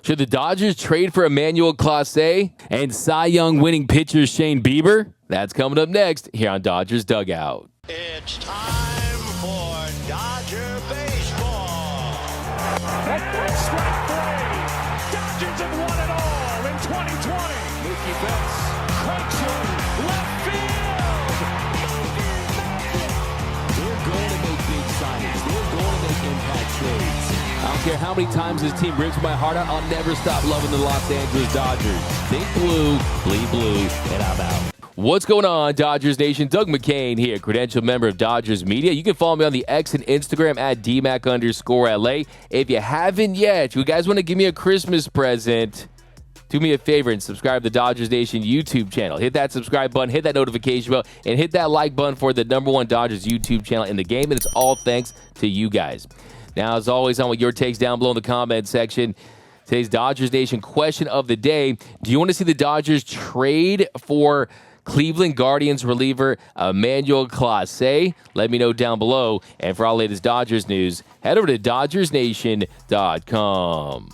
Should the Dodgers trade for Emmanuel Clase and Cy Young winning pitcher Shane Bieber? That's coming up next here on Dodgers Dugout. It's time for Dodger baseball. Strike three. Dodgers have won it all in 2020. Mookie Betts, crunching left field. They're going to make big signings. They're going to make impact trades. I don't care how many times this team rips my heart out, I'll never stop loving the Los Angeles Dodgers. Think blue, bleed blue, and I'm out. What's going on, Dodgers Nation? Doug McKain here, credentialed member of Dodgers Media. You can follow me on the X and Instagram at DMAC_LA. If you haven't yet, you guys want to give me a Christmas present, do me a favor and subscribe to the Dodgers Nation YouTube channel. Hit that subscribe button, hit that notification bell, and hit that like button for the #1 Dodgers YouTube channel in the game. And it's all thanks to you guys. Now, as always, I want your takes down below in the comment section. Today's Dodgers Nation question of the day: do you want to see the Dodgers trade for Cleveland Guardians reliever Emmanuel Clase? Let me know down below. And for all latest Dodgers news, head over to DodgersNation.com.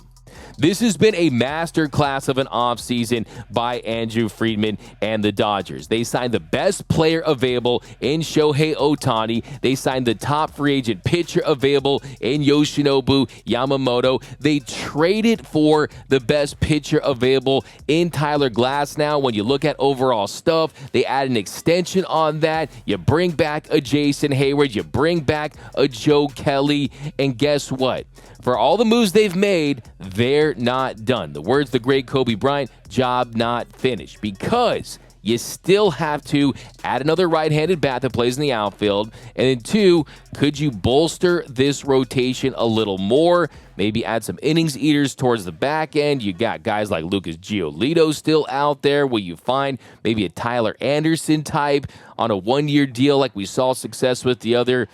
This has been a masterclass of an offseason by Andrew Friedman and the Dodgers. They signed the best player available in Shohei Ohtani. They signed the top free agent pitcher available in Yoshinobu Yamamoto. They traded for the best pitcher available in Tyler Glasnow. When you look at overall stuff, they add an extension on that. You bring back a Jason Hayward. You bring back a Joe Kelly. And guess what? For all the moves they've made, they're not done. The words of the great Kobe Bryant, job not finished. Because you still have to add another right-handed bat that plays in the outfield. And then two, could you bolster this rotation a little more? Maybe add some innings eaters towards the back end. You got guys like Lucas Giolito still out there. Will you find maybe a Tyler Anderson type on a one-year deal like we saw success with the other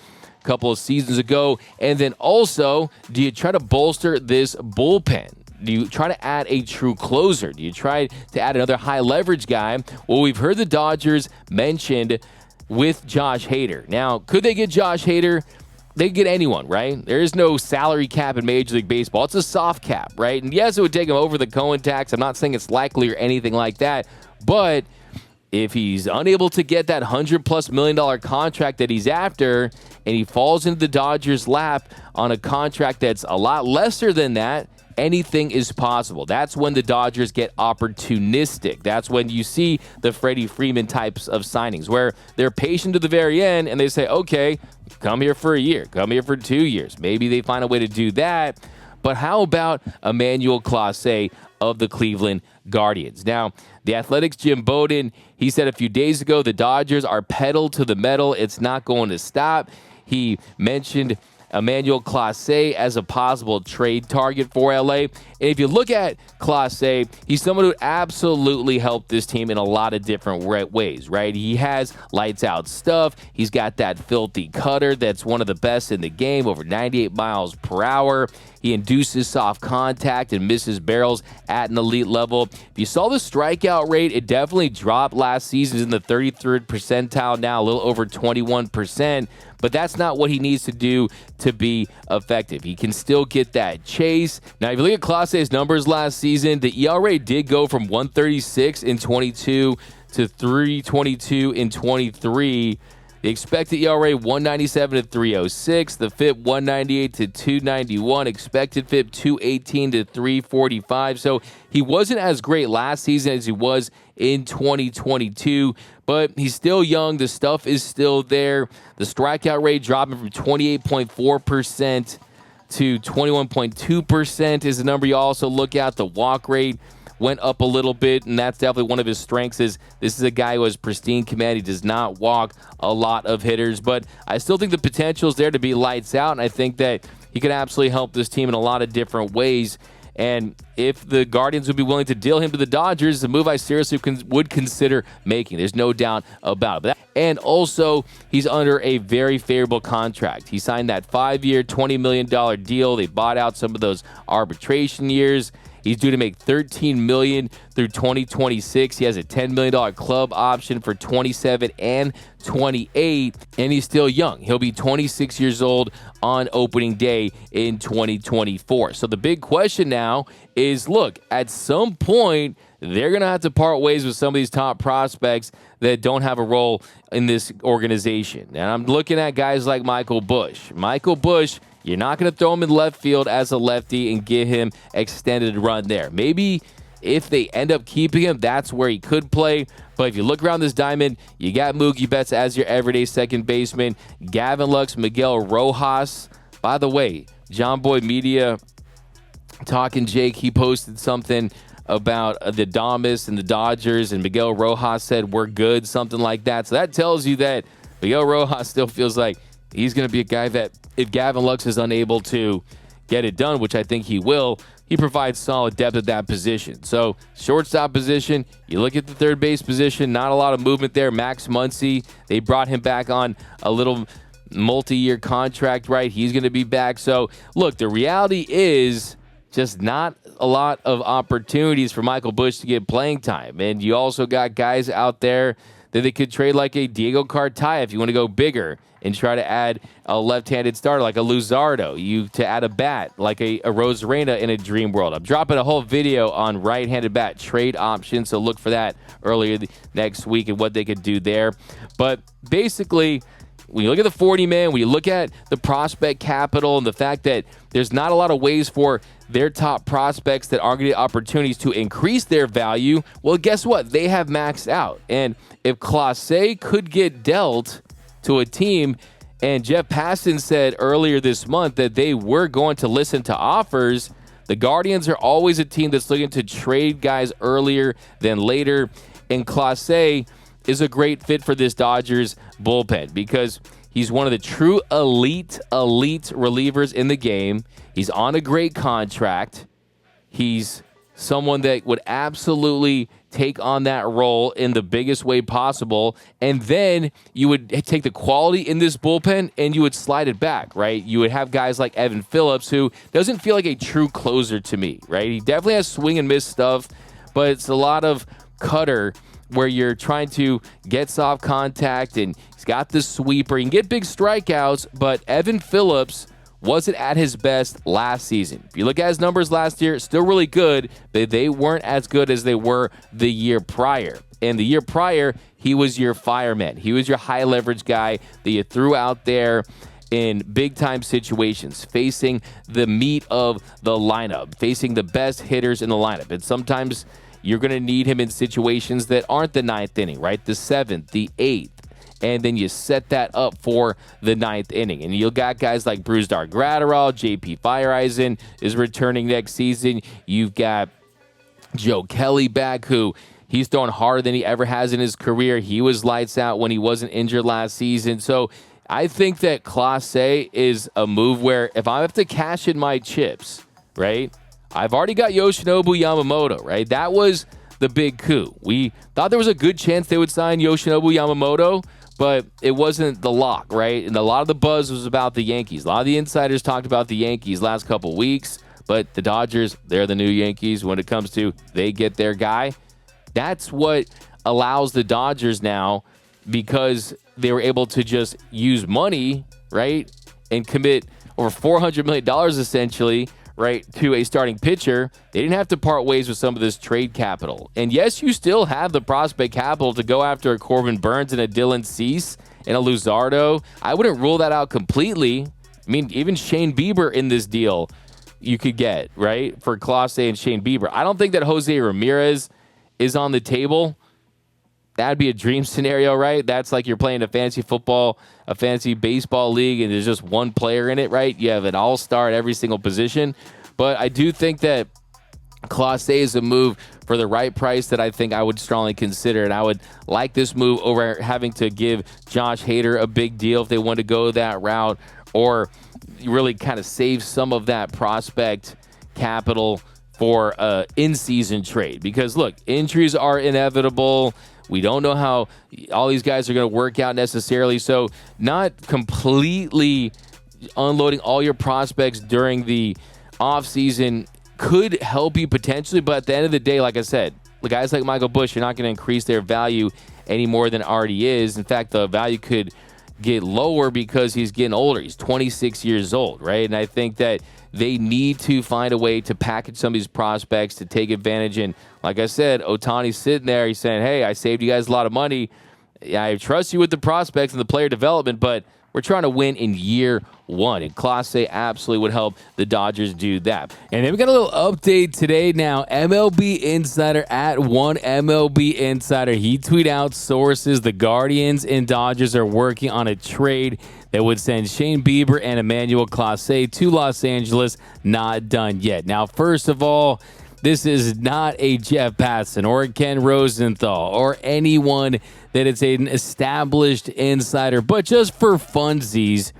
couple of seasons ago? And then also, do you try to bolster this bullpen? Do you try to add a true closer? Do you try to add another high leverage guy? Well, we've heard the Dodgers mentioned with Josh Hader. Now, could they get Josh Hader? They could get anyone, right? There is no salary cap in Major League Baseball. It's a soft cap, right? And yes, it would take him over the Cohen tax. I'm not saying it's likely or anything like that, but if he's unable to get that $100+ million contract that he's after, and he falls into the Dodgers' lap on a contract that's a lot lesser than that, anything is possible. That's when the Dodgers get opportunistic. That's when you see the Freddie Freeman types of signings, where they're patient to the very end, and they say, okay, come here for a year, come here for 2 years. Maybe they find a way to do that. But how about Emmanuel Clase of the Cleveland Guardians? Now, the Athletics' Jim Bowden, he said a few days ago, the Dodgers are pedal to the metal. It's not going to stop. He mentioned Emmanuel Clase as a possible trade target for LA. And if you look at Clase, he's someone who absolutely helped this team in a lot of different ways, right? He has lights out stuff. He's got that filthy cutter that's one of the best in the game, over 98 miles per hour. He induces soft contact and misses barrels at an elite level. If you saw the strikeout rate, it definitely dropped last season. It's in the 33rd percentile now, a little over 21%. But that's not what he needs to do to be effective. He can still get that chase. Now, if you look at Clase's numbers last season, the ERA did go from 136 in 22 to 322 in 23. The expected ERA 197 to 306. The FIP 198 to 291. Expected FIP 218 to 345. So he wasn't as great last season as he was in 2022, but he's still young. The stuff is still there. The strikeout rate dropping from 28.4% to 21.2% is the number you also look at. The walk rate went up a little bit, and that's definitely one of his strengths. Is this is a guy who has pristine command. He does not walk a lot of hitters, but I still think the potential is there to be lights out, and I think that he can absolutely help this team in a lot of different ways. And if the Guardians would be willing to deal him to the Dodgers, it's a move I seriously would consider making. There's no doubt about it. And also, he's under a very favorable contract. He signed that 5-year, $20 million deal. They bought out some of those arbitration years. He's due to make $13 million through 2026. He has a $10 million club option for 27 and 28, and he's still young. He'll be 26 years old on opening day in 2024. So the big question now is, look, at some point, they're going to have to part ways with some of these top prospects that don't have a role in this organization. And I'm looking at guys like Michael Busch. Michael Busch, you're not going to throw him in left field as a lefty and give him extended run there. Maybe if they end up keeping him, that's where he could play. But if you look around this diamond, you got Mookie Betts as your everyday second baseman, Gavin Lux, Miguel Rojas. By the way, John Boy Media, Talking Jake, he posted something about the Damas and the Dodgers, and Miguel Rojas said, we're good, something like that. So that tells you that Miguel Rojas still feels like he's going to be a guy that if Gavin Lux is unable to get it done, which I think he will, he provides solid depth at that position. So shortstop position, you look at the third base position, not a lot of movement there. Max Muncy, they brought him back on a little multi-year contract, right? He's going to be back. So look, the reality is just not a lot of opportunities for Michael Busch to get playing time. And you also got guys out there that they could trade, like a Diego Cartaya if you want to go bigger and try to add a left-handed starter like a Luzardo, to add a bat like a Rosarena in a dream world. I'm dropping a whole video on right-handed bat trade options, so look for that earlier next week and what they could do there. But basically, when you look at the 40-man, when you look at the prospect capital and the fact that there's not a lot of ways for their top prospects that are going to get opportunities to increase their value, well, guess what? They have maxed out. And if Clase could get dealt to a team, and Jeff Passan said earlier this month that they were going to listen to offers, the Guardians are always a team that's looking to trade guys earlier than later, and Clase is a great fit for this Dodgers bullpen because he's one of the true elite relievers in the game. He's on a great contract. He's someone that would absolutely take on that role in the biggest way possible. And then you would take the quality in this bullpen and you would slide it back, right? You would have guys like Evan Phillips, who doesn't feel like a true closer to me, right? He definitely has swing and miss stuff, but it's a lot of cutter where you're trying to get soft contact, and he's got this sweeper. You can get big strikeouts, but Evan Phillips wasn't at his best last season. If you look at his numbers last year, still really good, but they weren't as good as they were the year prior. And the year prior, he was your fireman. He was your high leverage guy that you threw out there in big-time situations, facing the meat of the lineup, facing the best hitters in the lineup. And sometimes you're going to need him in situations that aren't the ninth inning, right? The seventh, the eighth. And then you set that up for the ninth inning. And you got guys like Brusdar Graterol, JP Fireeisen is returning next season. You've got Joe Kelly back, who he's throwing harder than he ever has in his career. He was lights out when he wasn't injured last season. So I think that Clase is a move where if I have to cash in my chips, right, I've already got Yoshinobu Yamamoto, right? That was the big coup. We thought there was a good chance they would sign Yoshinobu Yamamoto, but it wasn't the lock, right? And a lot of the buzz was about the Yankees. A lot of the insiders talked about the Yankees last couple weeks, but the Dodgers, they're the new Yankees when it comes to they get their guy. That's what allows the Dodgers now, because they were able to just use money, right, and commit over $400 million essentially, right, to a starting pitcher. They didn't have to part ways with some of this trade capital. And yes, you still have the prospect capital to go after a Corbin Burns and a Dylan Cease and a Luzardo. I wouldn't rule that out completely. I mean, even Shane Bieber in this deal you could get, right, for Clase and Shane Bieber. I don't think that Jose Ramirez is on the table. That'd be a dream scenario, right? That's like you're playing a fantasy football, a fantasy baseball league, and there's just one player in it, right? You have an all-star at every single position. But I do think that Clase is a move for the right price that I think I would strongly consider. And I would like this move over having to give Josh Hader a big deal if they want to go that route, or really kind of save some of that prospect capital for an in-season trade. Because, look, injuries are inevitable. We don't know how all these guys are going to work out necessarily. So not completely unloading all your prospects during the offseason could help you potentially, but at the end of the day, like I said, the guys like Michael Bush are not going to increase their value any more than it already is. In fact, the value could get lower because he's getting older. He's 26 years old, right? And I think that they need to find a way to package some of these prospects to take advantage. And like I said, Ohtani's sitting there. He's saying, hey, I saved you guys a lot of money. I trust you with the prospects and the player development, but we're trying to win in year one. And Clase absolutely would help the Dodgers do that. And then we got a little update today now. MLB Insider at one MLB Insider. He tweeted out sources. The Guardians and Dodgers are working on a trade that would send Shane Bieber and Emmanuel Clase to Los Angeles. Not done yet. Now, first of all, this is not a Jeff Passan or a Ken Rosenthal or anyone that is an established insider, but just for funsies,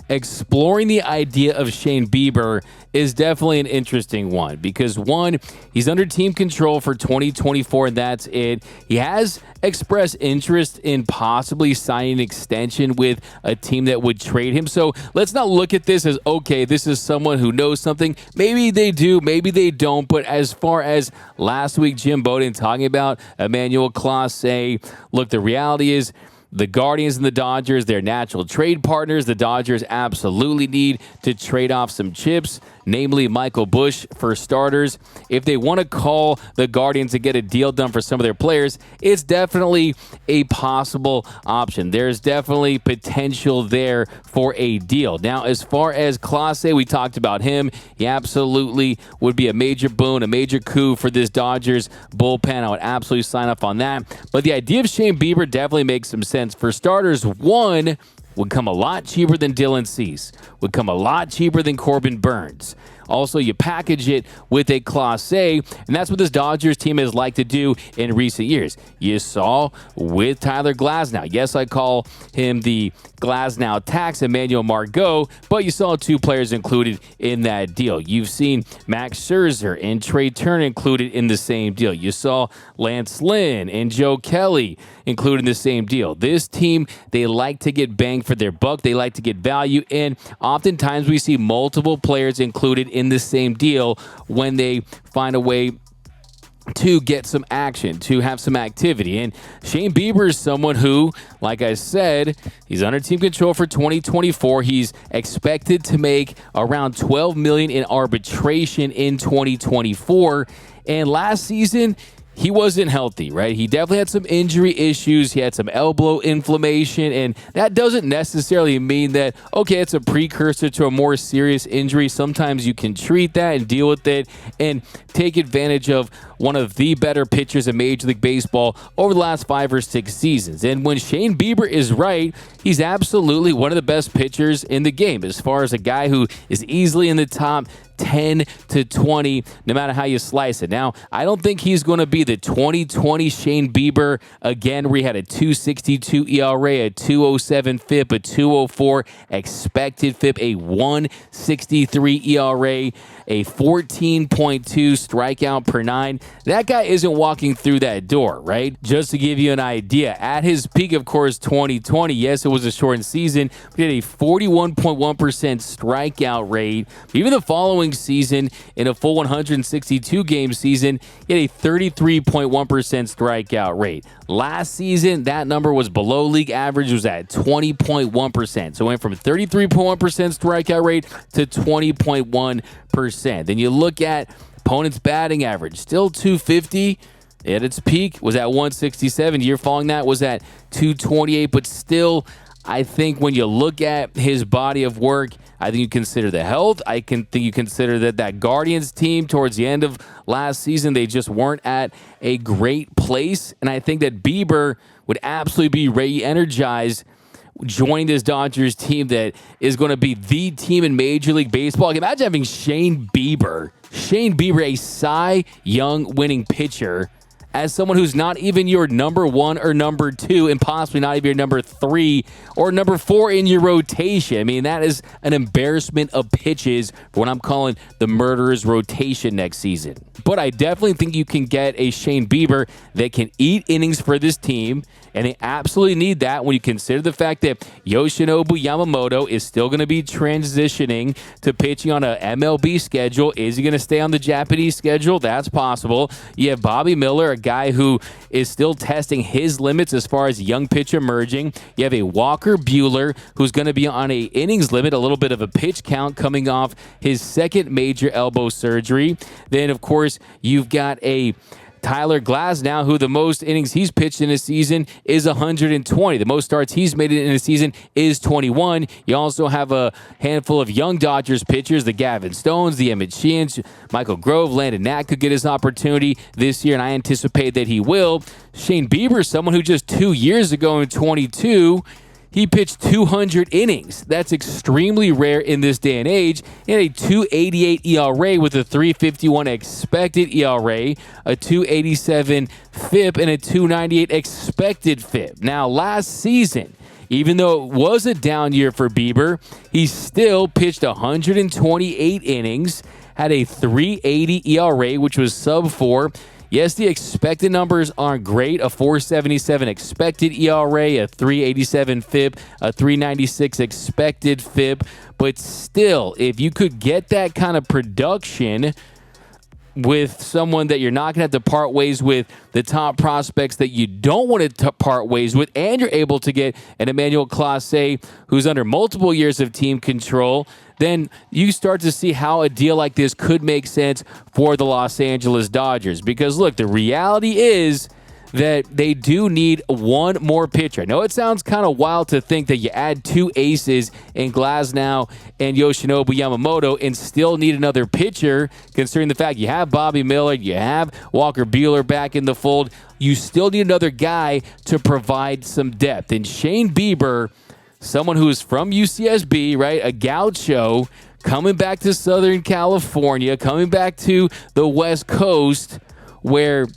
exploring the idea of Shane Bieber is definitely an interesting one because, one, he's under team control for 2024, and that's it. He has expressed interest in possibly signing an extension with a team that would trade him. So let's not look at this as, okay, this is someone who knows something. Maybe they do, maybe they don't. But as far as last week, Jim Bowden talking about Emmanuel Clase, look, the reality is, the Guardians and the Dodgers, they're natural trade partners. The Dodgers absolutely need to trade off some chips, namely Michael Bush for starters. If they want to call the Guardians to get a deal done for some of their players, it's definitely a possible option. There's definitely potential there for a deal. Now, as far as Clase, we talked about him. He absolutely would be a major boon, a major coup for this Dodgers bullpen. I would absolutely sign up on that. But the idea of Shane Bieber definitely makes some sense. For starters, one would come a lot cheaper than Dylan Cease, would come a lot cheaper than Corbin Burns. Also, you package it with a Clase, and that's what this Dodgers team has liked to do in recent years. You saw with Tyler Glasnow. Yes, I call him the Glasnow tax, Emmanuel Margot, but you saw two players included in that deal. You've seen Max Scherzer and Trey Turner included in the same deal. You saw Lance Lynn and Joe Kelly included in the same deal. This team, they like to get bang for their buck. They like to get value, and oftentimes we see multiple players included in the same deal when they find a way to get some action, to have some activity. And Shane Bieber is someone who, like I said, he's under team control for 2024. He's expected to make around $12 million in arbitration in 2024. And last season, he wasn't healthy, right? He definitely had some injury issues. He had some elbow inflammation, and that doesn't necessarily mean that, okay, it's a precursor to a more serious injury. Sometimes you can treat that and deal with it and take advantage of one of the better pitchers in Major League Baseball over the last 5 or 6 seasons. And when Shane Bieber is right, he's absolutely one of the best pitchers in the game as far as a guy who is easily in the top 10 to 20, no matter how you slice it. Now, I don't think he's going to be the 2020 Shane Bieber again, where he had a 2.62 ERA, a 2.07 FIP, a 2.04 expected FIP, a 1.63 ERA, a 14.2 strikeout per 9. That guy isn't walking through that door, right? Just to give you an idea, at his peak, of course, 2020, yes, it was a shortened season, but he had a 41.1% strikeout rate. Even the following season, in a full 162 game season, he had a 33.1% strikeout rate. Last season, that number was below league average, was at 20.1%. So it went from 33.1% strikeout rate to 20.1%. Then you look at opponent's batting average, still 250. At its peak was at 167. Year following that was at 228, but still, I think when you look at his body of work, I think you consider the health. I think you consider that Guardians team towards the end of last season, they just weren't at a great place. And I think that Bieber would absolutely be re-energized joining this Dodgers team that is going to be the team in Major League Baseball. Like, imagine having Shane Bieber, a Cy Young winning pitcher as someone who's not even your number 1 or number 2 and possibly not even your number 3 or number 4 in your rotation. I mean, that is an embarrassment of pitches for what I'm calling the murderer's rotation next season. But I definitely think you can get a Shane Bieber that can eat innings for this team, and they absolutely need that when you consider the fact that Yoshinobu Yamamoto is still going to be transitioning to pitching on a MLB schedule. Is he going to stay on the Japanese schedule? That's possible. You have Bobby Miller, a guy who is still testing his limits as far as young pitch emerging. You have a Walker Buehler who's going to be on a innings limit, a little bit of a pitch count coming off his second major elbow surgery. Then, of course, you've got a Tyler Glasnow, who the most innings he's pitched in a season is 120. The most starts he's made in a season is 21. You also have a handful of young Dodgers pitchers, the Gavin Stones, the Emmett Sheehan's, Michael Grove, Landon Knack could get his opportunity this year, and I anticipate that he will. Shane Bieber, someone who just 2 years ago in 22, he pitched 200 innings. That's extremely rare in this day and age. He had a 2.88 ERA with a 3.51 expected ERA, a 2.87 FIP, and a 2.98 expected FIP. Now, last season, even though it was a down year for Bieber, he still pitched 128 innings, had a 3.80 ERA, which was sub-4. Yes, the expected numbers aren't great. A 4.77 expected ERA, a 3.87 FIP, a 3.96 expected FIP. But still, if you could get that kind of production with someone that you're not going to have to part ways with, the top prospects that you don't want to part ways with, and you're able to get an Emmanuel Clase who's under multiple years of team control, then you start to see how a deal like this could make sense for the Los Angeles Dodgers. Because, look, the reality is that they do need one more pitcher. I know it sounds kind of wild to think that you add two aces in Glasnow and Yoshinobu Yamamoto and still need another pitcher, considering the fact you have Bobby Miller, you have Walker Buehler back in the fold. You still need another guy to provide some depth. And Shane Bieber, someone who is from UCSB, right, a gaucho, coming back to Southern California, coming back to the West Coast, where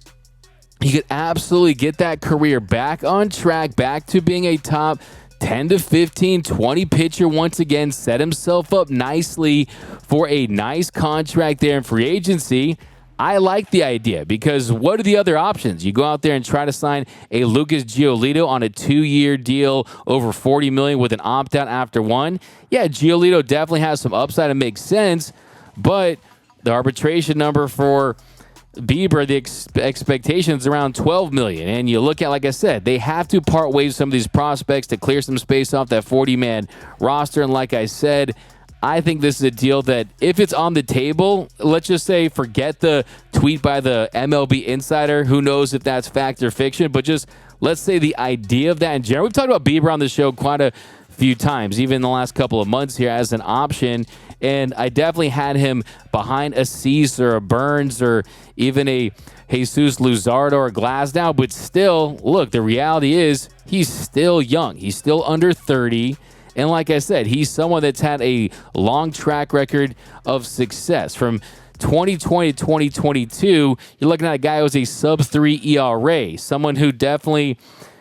he could absolutely get that career back on track, back to being a top 10 to 15, 20 pitcher once again, set himself up nicely for a nice contract there in free agency. I like the idea, because what are the other options? You go out there and try to sign a Lucas Giolito on a 2-year deal over $40 million with an opt-out after one. Yeah, Giolito definitely has some upside and makes sense, but the arbitration number for Bieber, the expectations around $12 million. And you look at, like I said, they have to part ways with some of these prospects to clear some space off that 40-man roster. And like I said, I think this is a deal that if it's on the table, let's just say forget the tweet by the MLB insider. Who knows if that's fact or fiction, but just let's say the idea of that in general. We've talked about Bieber on the show quite a few times, even in the last couple of months here as an option. And I definitely had him behind a Cease or a Burns or even a Jesus Luzardo or Glasnow. But still, look, the reality is he's still young. He's still under 30. And like I said, he's someone that's had a long track record of success. From 2020 to 2022, you're looking at a guy who has a sub-3 ERA, someone who definitely,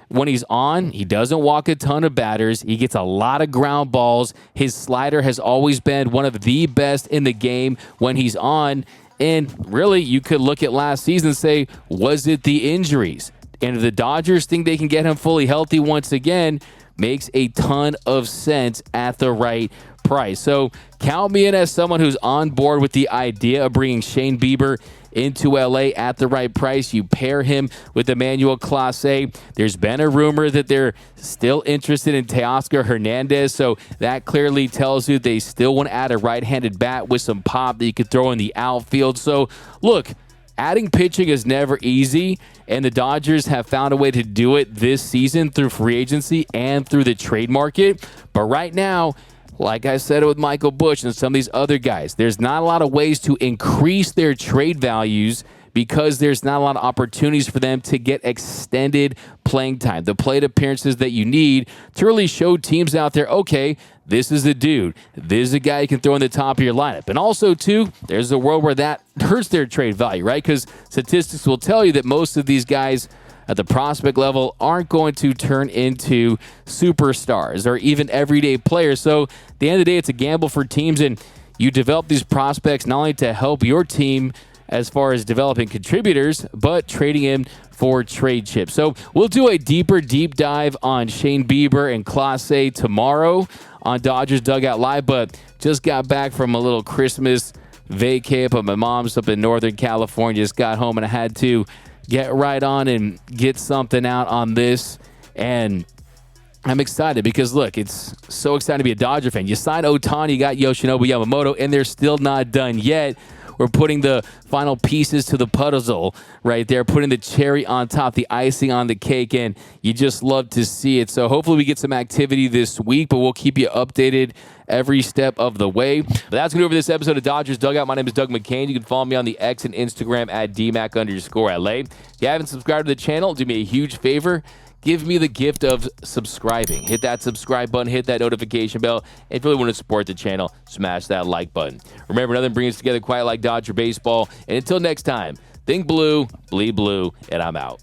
when he's on, he doesn't walk a ton of batters. He gets a lot of ground balls. His slider has always been one of the best in the game when he's on. And really, you could look at last season and say, was it the injuries? And if the Dodgers think they can get him fully healthy once again, makes a ton of sense at the right price. So count me in as someone who's on board with the idea of bringing Shane Bieber into LA at the right price. You pair him with Emmanuel Clase. There's been a rumor that they're still interested in Teoscar Hernandez, so that clearly tells you they still want to add a right-handed bat with some pop that you could throw in the outfield. So look, adding pitching is never easy, and the Dodgers have found a way to do it this season through free agency and through the trade market. But right now, like I said with Michael Busch and some of these other guys, there's not a lot of ways to increase their trade values because there's not a lot of opportunities for them to get extended playing time, the plate appearances that you need to really show teams out there, okay, this is the dude. This is a guy you can throw in the top of your lineup. And also, too, there's a world where that hurts their trade value, right? Because statistics will tell you that most of these guys at the prospect level aren't going to turn into superstars or even everyday players. So at the end of the day, it's a gamble for teams, and you develop these prospects not only to help your team as far as developing contributors, but trading in for trade chips. So we'll do a deep dive on Shane Bieber and Clase tomorrow on Dodgers Dugout Live, but just got back from a little Christmas vacay up at my mom's up in Northern California. Just got home and I had to get right on and get something out on this. And I'm excited because, look, it's so exciting to be a Dodger fan. You signed Ohtani, you got Yoshinobu Yamamoto, and they're still not done yet. We're putting the final pieces to the puzzle right there, putting the cherry on top, the icing on the cake, and you just love to see it. So hopefully we get some activity this week, but we'll keep you updated every step of the way. But that's going to do it for this episode of Dodgers Dugout. My name is Doug McKain. You can follow me on the X and Instagram at DMac_LA. If you haven't subscribed to the channel, do me a huge favor. Give me the gift of subscribing. Hit that subscribe button, hit that notification bell. And if you really want to support the channel, smash that like button. Remember, nothing brings us together quite like Dodger baseball. And until next time, think blue, bleed blue, and I'm out.